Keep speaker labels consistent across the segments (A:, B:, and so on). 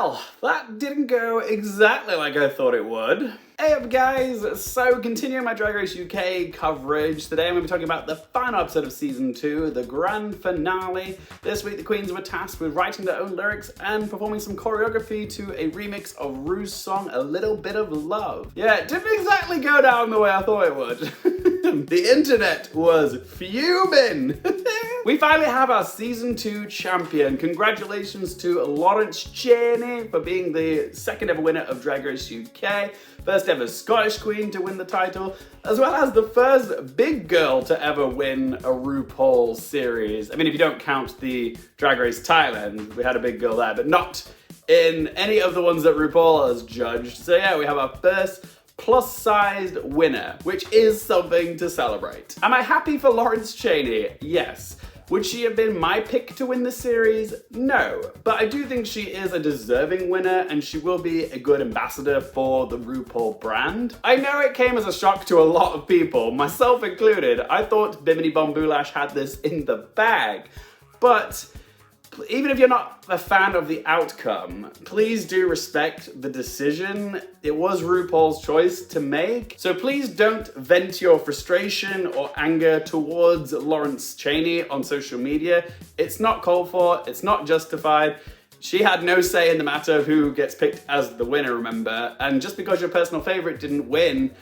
A: Well, that didn't go exactly like I thought it would. Hey up guys, so continuing my Drag Race UK coverage, today I'm going to be talking about the final episode of Season 2, the grand finale. This week the queens were tasked with writing their own lyrics and performing some choreography to a remix of Ru's song, A Little Bit of Love. Yeah, it didn't exactly go down the way I thought it would. The internet was fuming. We finally have our Season 2 champion. Congratulations to Lawrence Chaney for being the second ever winner of Drag Race UK. First ever Scottish queen to win the title, as well as the first big girl to ever win a RuPaul series. I mean, if you don't count the Drag Race Thailand, we had a big girl there, but not in any of the ones that RuPaul has judged. So yeah, we have our first plus-sized winner, which is something to celebrate. Am I happy for Lawrence Chaney? Yes. Would she have been my pick to win the series? No, but I do think she is a deserving winner and she will be a good ambassador for the RuPaul brand. I know it came as a shock to a lot of people, myself included. I thought Bimini Bon-Boulash had this in the bag, but even if you're not a fan of the outcome, please do respect the decision. It was RuPaul's choice to make, so please don't vent your frustration or anger towards Lawrence Chaney on social media. It's not called for, it's not justified. She had no say in the matter of who gets picked as the winner, remember? And just because your personal favorite didn't win,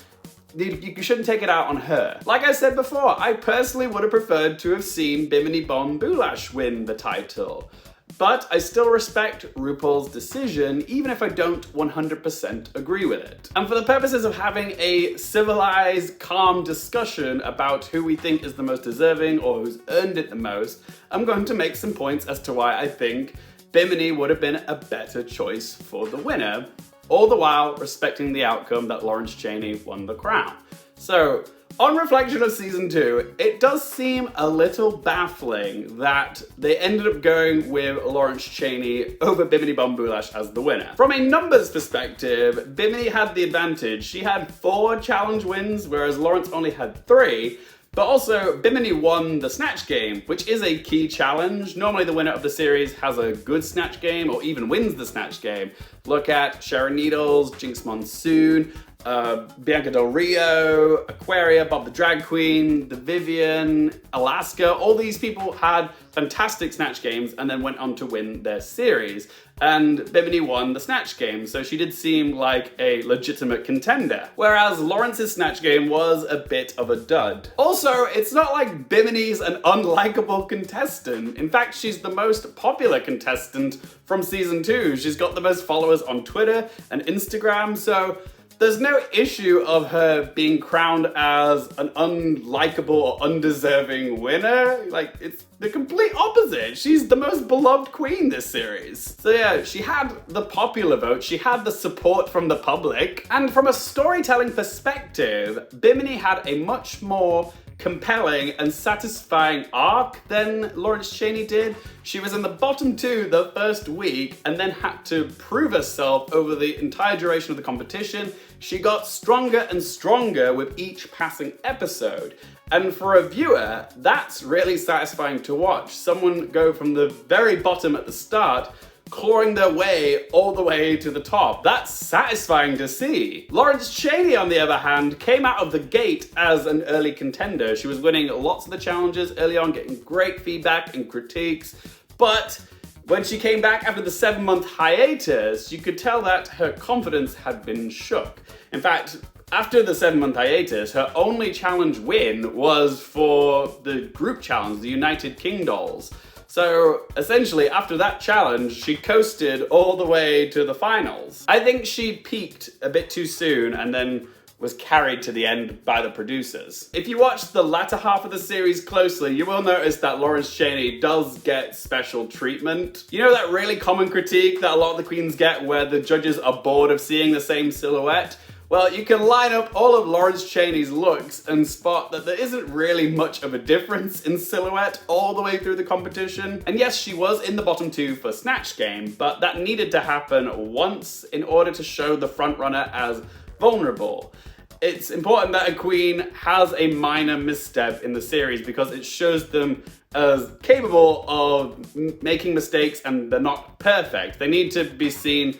A: you shouldn't take it out on her. Like I said before, I personally would have preferred to have seen Bimini Bon-Boulash win the title. But I still respect RuPaul's decision, even if I don't 100% agree with it. And for the purposes of having a civilized, calm discussion about who we think is the most deserving or who's earned it the most, I'm going to make some points as to why I think Bimini would have been a better choice for the winner, all the while respecting the outcome that Lawrence Chaney won the crown. So, on reflection of Season 2, it does seem a little baffling that they ended up going with Lawrence Chaney over Bimini Bon-Boulash as the winner. From a numbers perspective, Bimini had the advantage. She had 4 challenge wins, whereas Lawrence only had 3. But also, Bimini won the Snatch Game, which is a key challenge. Normally the winner of the series has a good Snatch Game or even wins the Snatch Game. Look at Sharon Needles, Jinx Monsoon, Bianca Del Rio, Aquaria, Bob the Drag Queen, The Vivian, Alaska. All these people had fantastic Snatch Games and then went on to win their series. And Bimini won the Snatch Game, so she did seem like a legitimate contender. Whereas Lawrence's Snatch Game was a bit of a dud. Also, it's not like Bimini's an unlikable contestant. In fact, she's the most popular contestant from Season 2. She's got the most followers on Twitter and Instagram, so there's no issue of her being crowned as an unlikable or undeserving winner. Like, it's the complete opposite. She's the most beloved queen this series. So yeah, she had the popular vote, she had the support from the public, and from a storytelling perspective, Bimini had a much more compelling and satisfying arc than Lawrence Chaney did. She was in the bottom 2 the first week and then had to prove herself over the entire duration of the competition. She got stronger and stronger with each passing episode. And for a viewer, that's really satisfying to watch. Someone go from the very bottom at the start, clawing their way all the way to the top. That's satisfying to see. Lawrence Chaney, on the other hand, came out of the gate as an early contender. She was winning lots of the challenges early on, getting great feedback and critiques, but when she came back after the 7-month hiatus, you could tell that her confidence had been shook. In fact, after the 7-month hiatus, her only challenge win was for the group challenge, the United King Dolls. So essentially, after that challenge, she coasted all the way to the finals. I think she peaked a bit too soon and then was carried to the end by the producers. If you watch the latter half of the series closely, you will notice that Lawrence Chaney does get special treatment. You know that really common critique that a lot of the queens get where the judges are bored of seeing the same silhouette? Well, you can line up all of Lawrence Chaney's looks and spot that there isn't really much of a difference in silhouette all the way through the competition. And yes, she was in the bottom 2 for Snatch Game, but that needed to happen once in order to show the frontrunner as vulnerable. It's important that a queen has a minor misstep in the series because it shows them as capable of making mistakes, and they're not perfect. They need to be seen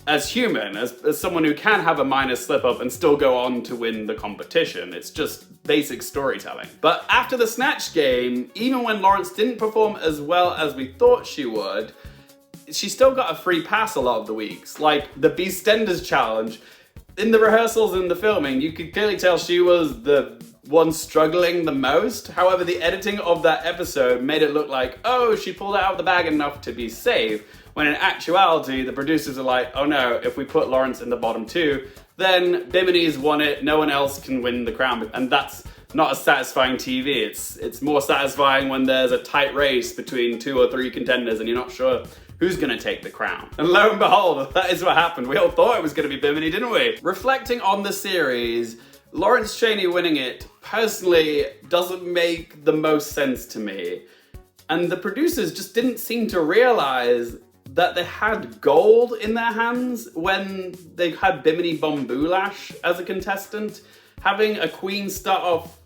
A: as human, as someone who can have a minor slip up and still go on to win the competition. It's just basic storytelling. But after the Snatch game, even when Lawrence didn't perform as well as we thought she would, she still got a free pass a lot of the weeks. Like the Beastenders challenge, in the rehearsals and the filming, you could clearly tell she was the one struggling the most. However, the editing of that episode made it look like, oh, she pulled it out of the bag enough to be safe. When in actuality, the producers are like, oh no, if we put Lawrence in the bottom two, then Bimini's won it, no one else can win the crown. And that's not as satisfying TV. It's more satisfying when there's a tight race between 2 or 3 contenders and you're not sure who's gonna take the crown. And lo and behold, that is what happened. We all thought it was gonna be Bimini, didn't we? Reflecting on the series, Lawrence Chaney winning it, personally, doesn't make the most sense to me. And the producers just didn't seem to realize that they had gold in their hands when they had Bimini Bon-Boulash as a contestant. Having a queen start off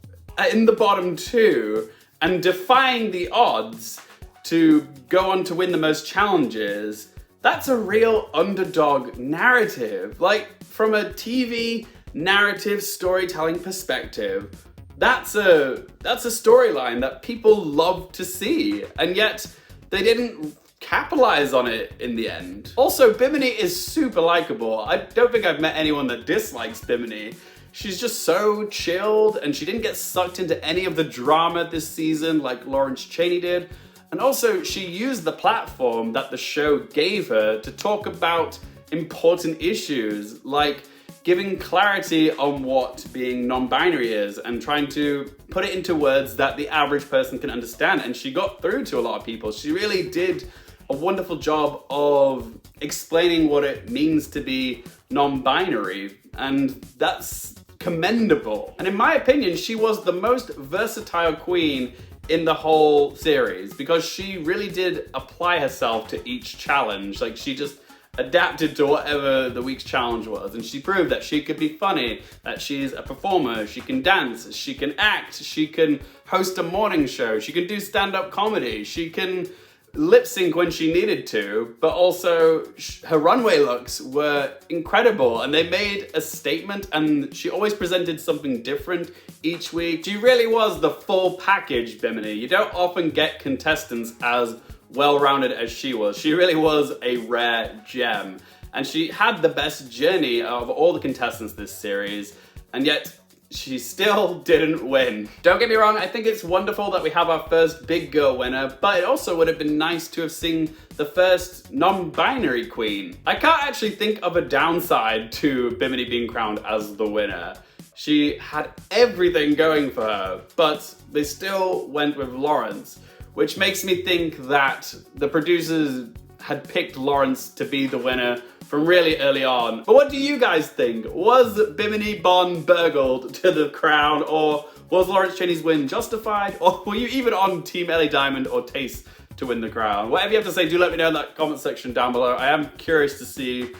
A: in the bottom 2 and defying the odds to go on to win the most challenges, that's a real underdog narrative. Like, from a TV narrative storytelling perspective, that's a storyline that people love to see, and yet they didn't capitalize on it in the end. Also, Bimini is super likable. I don't think I've met anyone that dislikes Bimini. She's just so chilled, and she didn't get sucked into any of the drama this season like Lawrence Chaney did. And also, she used the platform that the show gave her to talk about important issues, like giving clarity on what being non-binary is and trying to put it into words that the average person can understand. And she got through to a lot of people. She really did a wonderful job of explaining what it means to be non-binary, and that's commendable. And in my opinion, she was the most versatile queen in the whole series because she really did apply herself to each challenge. Like, she just adapted to whatever the week's challenge was, and she proved that she could be funny, that she's a performer, she can dance, she can act, she can host a morning show, she can do stand-up comedy, she can lip sync when she needed to, but also her runway looks were incredible and they made a statement, and she always presented something different each week. She really was the full package, Bimini. You don't often get contestants as well-rounded as she was. She really was a rare gem, and she had the best journey of all the contestants this series, and yet she still didn't win. Don't get me wrong, I think it's wonderful that we have our first big girl winner, but it also would have been nice to have seen the first non-binary queen. I can't actually think of a downside to Bimini being crowned as the winner. She had everything going for her, but they still went with Lawrence, which makes me think that the producers had picked Lawrence to be the winner from really early on. But what do you guys think? Was Bimini Bon burgled to the crown, or was Lawrence Chaney's win justified? Or were you even on Team Ellie Diamond or Tayce to win the crown? Whatever you have to say, do let me know in that comment section down below. I am curious to see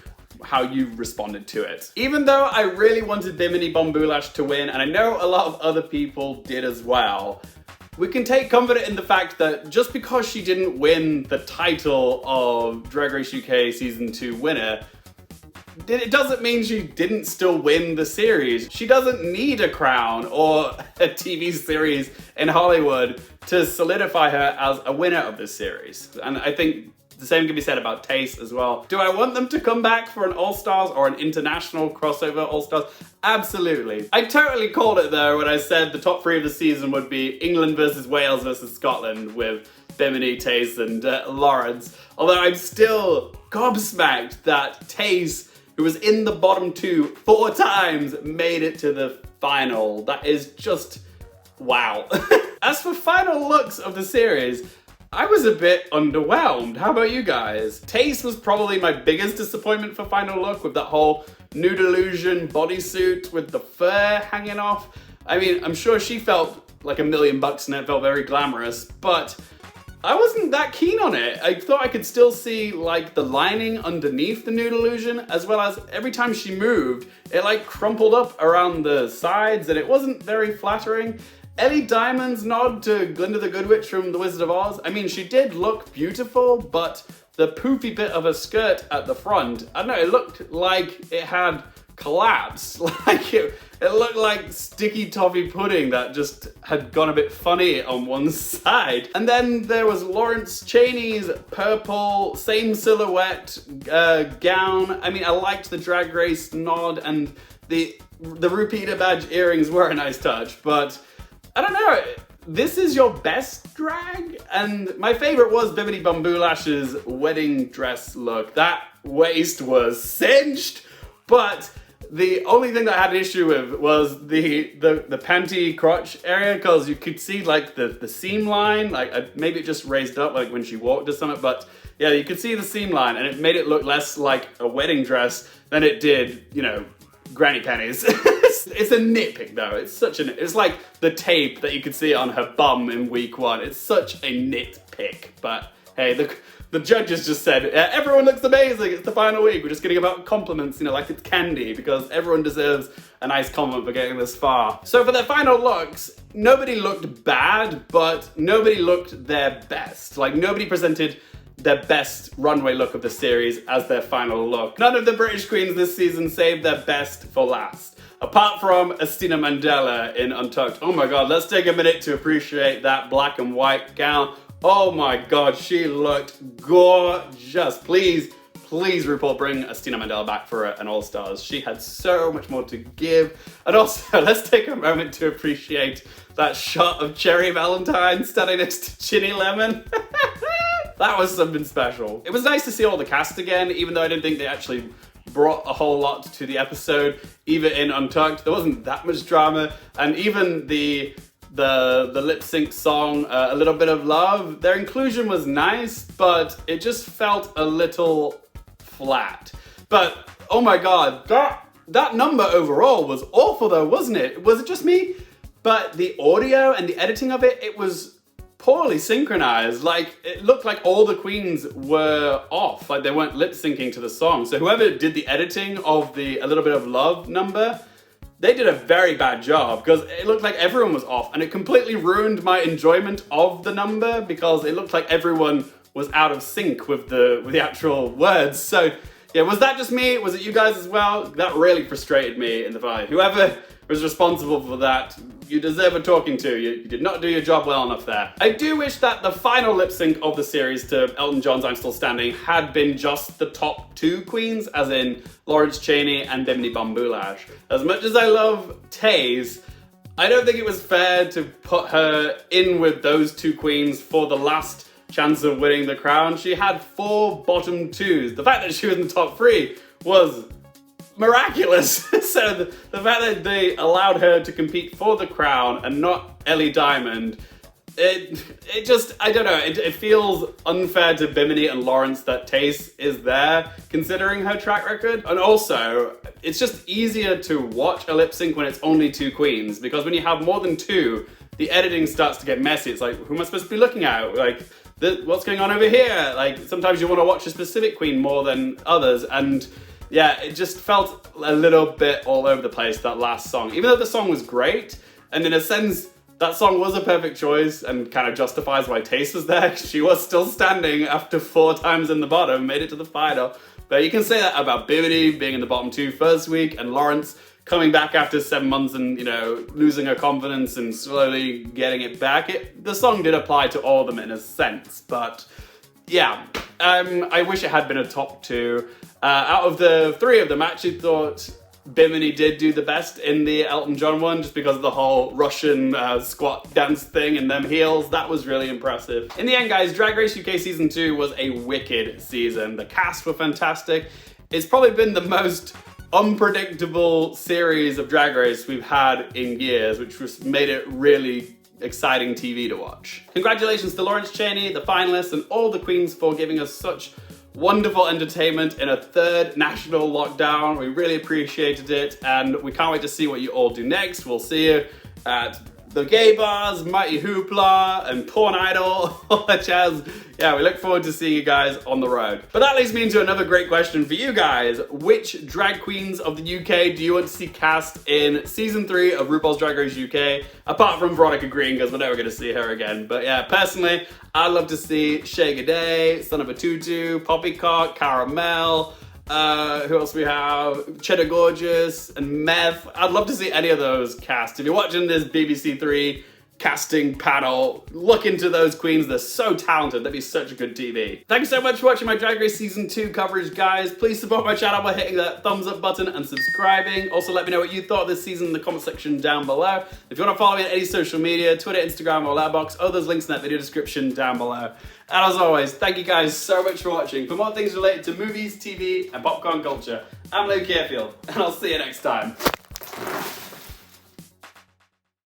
A: how you responded to it. Even though I really wanted Bimini Bon-Boulash to win, and I know a lot of other people did as well, we can take comfort in the fact that just because she didn't win the title of Drag Race UK Season 2 winner, it doesn't mean she didn't still win the series. She doesn't need a crown or a TV series in Hollywood to solidify her as a winner of this series. And I think the same can be said about Tayce as well. Do I want them to come back for an All-Stars or an international crossover All-Stars? Absolutely. I totally called it though when I said the top 3 of the season would be England versus Wales versus Scotland with Bimini, Tayce, and Lawrence. Although I'm still gobsmacked that Tayce, who was in the bottom 2 4 times, made it to the final. That is just wow. As for final looks of the series, I was a bit underwhelmed. How about you guys? Tayce was probably my biggest disappointment for final look, with that whole nude illusion bodysuit with the fur hanging off. I mean, I'm sure she felt like $1 million and it felt very glamorous, but I wasn't that keen on it. I thought I could still see like the lining underneath the nude illusion, as well as every time she moved, it like crumpled up around the sides and it wasn't very flattering. Ellie Diamond's nod to Glinda the Good Witch from The Wizard of Oz. I mean, she did look beautiful, but the poofy bit of her skirt at the front, I don't know, it looked like it had collapsed. Like it looked like sticky toffee pudding that just had gone a bit funny on one side. And then there was Lawrence Chaney's purple, same silhouette gown. I mean, I liked the Drag Race nod, and the RuPaul badge earrings were a nice touch, but I don't know. This is your best drag? And my favorite was Bimini Bon-Boulash's wedding dress look. That waist was cinched, but the only thing that I had an issue with was the panty crotch area, because you could see like the seam line, like maybe it just raised up like when she walked or something, but yeah, you could see the seam line, and it made it look less like a wedding dress than it did, you know, granny panties. It's a nitpick though. It's like the tape that you could see on her bum in week 1. It's such a nitpick, but hey, the judges just said, everyone looks amazing, it's the final week, we're just gonna give out compliments, you know, like it's candy, because everyone deserves a nice compliment for getting this far. So for their final looks, nobody looked bad, but nobody looked their best. Like, nobody presented their best runway look of the series as their final look. None of the British queens this season saved their best for last. Apart from Asttina Mandella in Untucked. Oh my god, let's take a minute to appreciate that black and white gown. Oh my god, she looked gorgeous. Please, please, RuPaul, bring Asttina Mandella back for an All-Stars. She had so much more to give. And also, let's take a moment to appreciate that shot of Cherry Valentine standing next to Ginny Lemon. That was something special. It was nice to see all the cast again, even though I didn't think they actually brought a whole lot to the episode. Even in Untucked, there wasn't that much drama, and even the lip-sync song, A Little Bit of Love, their inclusion was nice, but it just felt a little flat. But, oh my god, that number overall was awful though, wasn't it? Was it just me? But the audio and the editing of it, it was poorly synchronized. Like, it looked like all the queens were off, like they weren't lip-syncing to the song. So whoever did the editing of the A Little Bit of Love number, they did a very bad job, because it looked like everyone was off, and it completely ruined my enjoyment of the number, because it looked like everyone was out of sync with the actual words. So yeah, was that just me? Was it you guys as well? That really frustrated me in the finale. Whoever was responsible for that, you deserve a talking to. You did not do your job well enough there. I do wish that the final lip sync of the series to Elton John's I'm Still Standing had been just the top 2 queens, as in Lawrence Chaney and Bimini Bon-Boulash. As much as I love Tayce, I don't think it was fair to put her in with those 2 queens for the last chance of winning the crown. She had 4 bottom 2s. The fact that she was in the top 3 was miraculous. So the fact that they allowed her to compete for the crown and not Ellie Diamond, it just, I don't know, it feels unfair to Bimini and Lawrence that Tayce is there, considering her track record. And also, it's just easier to watch a lip sync when it's only 2 queens, because when you have more than 2, the editing starts to get messy. It's like, who am I supposed to be looking at? Like, what's going on over here? Like, sometimes you want to watch a specific queen more than others, and yeah, it just felt a little bit all over the place, that last song. Even though the song was great, and in a sense, that song was a perfect choice and kind of justifies why Tayce was there. She was still standing after 4 times in the bottom, made it to the final. But you can say that about Bimini being in the bottom 2 first week, and Lawrence coming back after 7 months and, you know, losing her confidence and slowly getting it back. The song did apply to all of them in a sense, but yeah, I wish it had been a top 2. Out of the 3 of them, I actually thought Bimini did do the best in the Elton John one, just because of the whole Russian squat dance thing and them heels. That was really impressive. In the end, guys, Drag Race UK Season 2 was a wicked season. The cast were fantastic. It's probably been the most unpredictable series of Drag Race we've had in years, which was made it really exciting TV to watch. Congratulations to Lawrence Chaney, the finalists, and all the queens for giving us such wonderful entertainment in a 3rd national lockdown. We really appreciated it, and we can't wait to see what you all do next. We'll see you at the gay bars, Mighty Hoopla, and Porn Idol, all that jazz. Yeah, we look forward to seeing you guys on the road. But that leads me into another great question for you guys. Which drag queens of the UK do you want to see cast in season 3 of RuPaul's Drag Race UK? Apart from Veronica Green, because we're never going to see her again. But yeah, personally, I'd love to see Shea G'day, Son of a Tutu, Poppycock, Caramel. Who else we have? Cheddar Gorgeous and Meth. I'd love to see any of those cast. If you're watching this BBC 3 casting panel, look into those queens. They're so talented. That'd be such a good TV. Thanks so much for watching my Drag Race Season 2 coverage, guys. Please support my channel by hitting that thumbs up button and subscribing. Also, let me know what you thought of this season in the comment section down below. If you want to follow me on any social media, Twitter, Instagram, or Letterboxd, all those links in that video description down below. And as always, thank you guys so much for watching. For more things related to movies, TV, and popcorn culture, I'm Luke Carefield, and I'll see you next time.